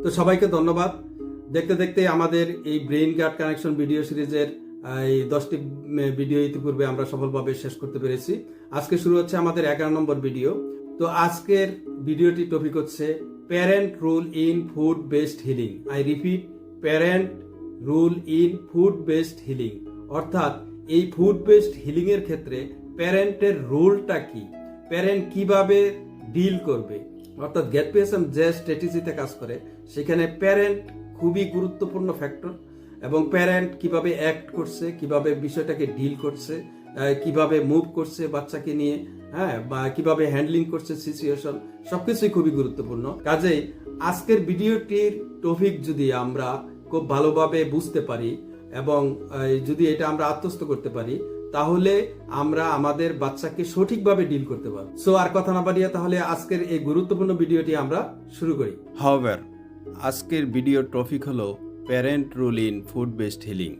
তো সবাইকে ধন্যবাদ। দেখতে দেখতে আমাদের এই ব্রেইন গার্ড কানেকশন ভিডিও সিরিজের এই 10টি ভিডিও ইতিপূর্বে আমরা সফলভাবে শেষ করতে পেরেছি। আজকে শুরু হচ্ছে আমাদের 11 নম্বর ভিডিও। তো আজকের ভিডিওটি টপিক হচ্ছে parent rule in food based healing. I repeat, parent rule in food based healing, অর্থাৎ এই ফুড বেসড হিলিং এর ক্ষেত্রে প্যারেন্টের রোলটা কি, প্যারেন্ট কিভাবে ডিল করবে। অর্থাৎ গেটপিএসএম যে স্ট্র্যাটেজিতে কাজ করে সেখানে প্যারেন্ট খুবই গুরুত্বপূর্ণ ফ্যাক্টর, এবং প্যারেন্ট কিভাবে অ্যাক্ট করছে, কিভাবে বিষয়টাকে ডিল করছে, কিভাবে মুভ করছে বাচ্চাকে নিয়ে, বা কিভাবে হ্যান্ডলিং করছে সিচুয়েশন, সবকিছুই খুবই গুরুত্বপূর্ণ। কাজেই আজকের ভিডিওটির টপিক যদি আমরা খুব ভালোভাবে বুঝতে পারি এবং যদি এটা আমরা আত্মস্থ করতে পারি, তাহলে আমরা আমাদের বাচ্চাকে সঠিকভাবে ডিল করতে পারব। সো আর কথা না বাড়িয়ে তাহলে আজকের এই গুরুত্বপূর্ণ ভিডিওটি আমরা শুরু করি। হাওয়ার আজকের ভিডিওর টপিক হলো parent rule in food based healing.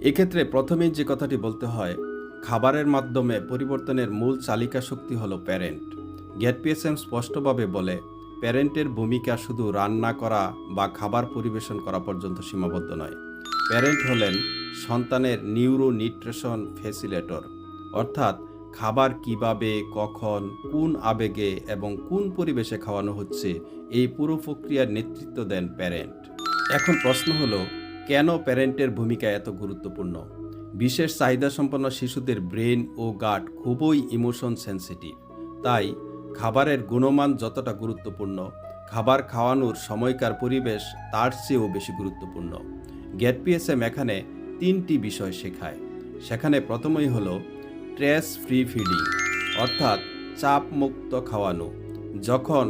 এক্ষেত্রে প্রথমেই যে কথাটি বলতে হয়, খাবারের মাধ্যমে পরিবর্তনের মূল চালিকা শক্তি হলো প্যারেন্ট। গেটপিএসএম স্পষ্টভাবে বলে, প্যারেন্টের ভূমিকা শুধু রান্না করা বা খাবার পরিবেশন করা পর্যন্ত সীমাবদ্ধ নয়। প্যারেন্ট হলেন সন্তানের নিউরো নিউট্রিশন ফ্যাসিলিটেটর, অর্থাৎ খাবার কিভাবে, কখন, কোন আবেগে এবং কোন পরিবেশে খাওয়ানো হচ্ছে, এই পুরো প্রক্রিয়ার নেতৃত্ব দেন প্যারেন্ট। এখন প্রশ্ন হলো, কেন প্যারেন্টের ভূমিকা এত গুরুত্বপূর্ণ? বিশেষ চাহিদাসম্পন্ন শিশুদের ব্রেন ও গাট খুবই ইমোশন সেন্সিটিভ। তাই খাবারের গুণমান যতটা গুরুত্বপূর্ণ, খাবার খাওয়ানোর সময়কার পরিবেশ তার চেয়েও বেশি গুরুত্বপূর্ণ। গেটপিএসএম এখানে 3টি বিষয় শেখায়। সেখানে প্রথমেই হলো স্ট্রেস ফ্রি ফিডিং, অর্থাৎ চাপমুক্ত খাওয়ানো। যখন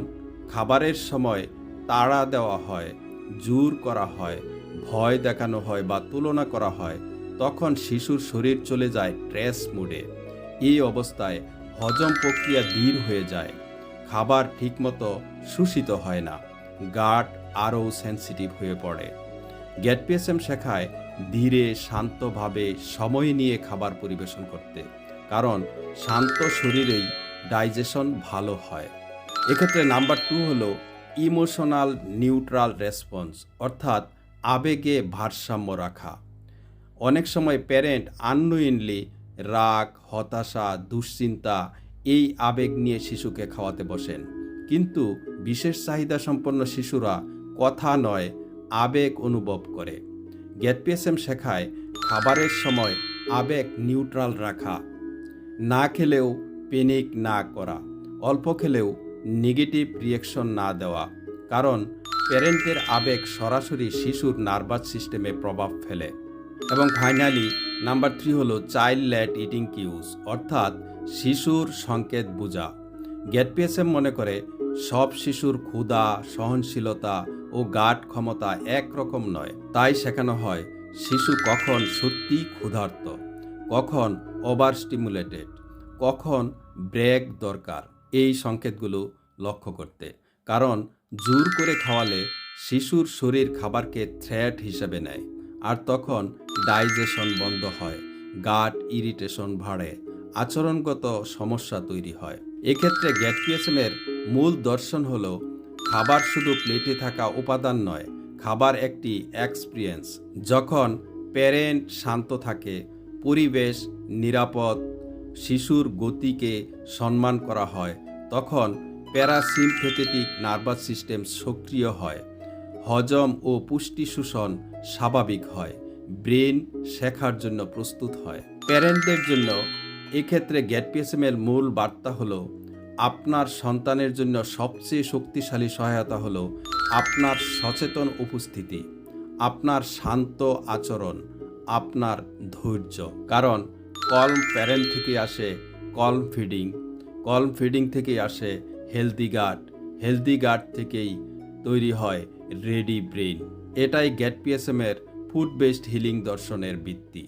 খাবারের সময় তাড়া দেওয়া হয়, জোর করা হয়, ভয় দেখানো হয় বা তুলনা করা হয়, তখন শিশুর শরীর চলে যায় স্ট্রেস মোডে। এই অবস্থায় হজম প্রক্রিয়া ধীর হয়ে যায়, খাবার ঠিকমতো শোষিত হয় না, গাট আরও সেন্সিটিভ হয়ে পড়ে। গেটপিএসএম শেখায় ধীরে শান্তভাবে সময় নিয়ে খাবার পরিবেশন করতে, কারণ শান্ত শরীরেই ডাইজেশন ভালো হয়। এক্ষেত্রে নাম্বার 2 হলো ইমোশনাল নিউট্রাল রেসপন্স, অর্থাৎ আবেগে ভারসাম্য রাখা। অনেক সময় প্যারেন্ট আননোইনলি রাগ, হতাশা, দুশ্চিন্তা এই আবেগ নিয়ে শিশুকে খাওয়াতে বসেন, কিন্তু বিশেষ চাহিদা সম্পন্ন শিশুরা কথা নয়, আবেগ অনুভব করে। গেটপিএসএম শেখায় খাবারের সময় আবেগ নিউট্রাল রাখা, না খেলেও প্যানিক না করা, অল্প খেলেও নেগেটিভ রিয়াকশন না দেওয়া, কারণ প্যারেন্টের আবেগ সরাসরি শিশুর নার্ভাস সিস্টেমে প্রভাব ফেলে। এবং ফাইনালি নাম্বার 3 হলো চাইল্ড লেড ইটিং কিউজ, অর্থাৎ শিশুর সংকেত বোঝা। গেটপিএসএম মনে করে সব শিশুর ক্ষুধা, সহনশীলতা ও গাট ক্ষমতা একরকম নয়। তাই শেখানো হয় শিশু কখন সত্যি ক্ষুধার্ত, কখন ওভার স্টিমুলেটেড, কখন ব্রেক দরকার, এই সংকেতগুলো লক্ষ্য করতে। কারণ জোর করে খাওয়ালে শিশুর শরীর খাবারকে থ্রেট হিসেবে নেয়, আর তখন ডাইজেশন বন্ধ হয়, গাট ইরিটেশন বাড়ে, আচরণগত সমস্যা তৈরি হয়। এক্ষেত্রে গেটপিএসএম এর মূল দর্শন হলো, খাবার শুধু প্লেটে থাকা উপাদান নয়, খাবার একটি এক্সপিরিয়েন্স। যখন প্যারেন্ট শান্ত থাকে, পরিবেশ নিরাপদ, শিশুর গতিকে সম্মান করা হয়, তখন প্যারাসিম্প্যাথেটিক নার্ভাস সিস্টেম সক্রিয় হয়, হজম ও পুষ্টি শোষণ স্বাভাবিক হয়, ব্রেন শেখার জন্য প্রস্তুত হয়। প্যারেন্টদের জন্য এক্ষেত্রে গেটপিএসএম এর মূল বার্তা হলো, আপনার সন্তানের জন্য সবচেয়ে শক্তিশালী সহায়তা হলো আপনার সচেতন উপস্থিতি, আপনার শান্ত আচরণ, আপনার ধৈর্য। কারণ কলম প্যারেন্ট থেকে আসে কলম ফিডিং, কলম ফিডিং থেকেই আসে হেলদি গাট, হেলদি গাট থেকেই তৈরি হয় রেডি ব্রেইন। এটাই গেটপিএসএম এর ফুড বেসড হিলিং দর্শনের ভিত্তি।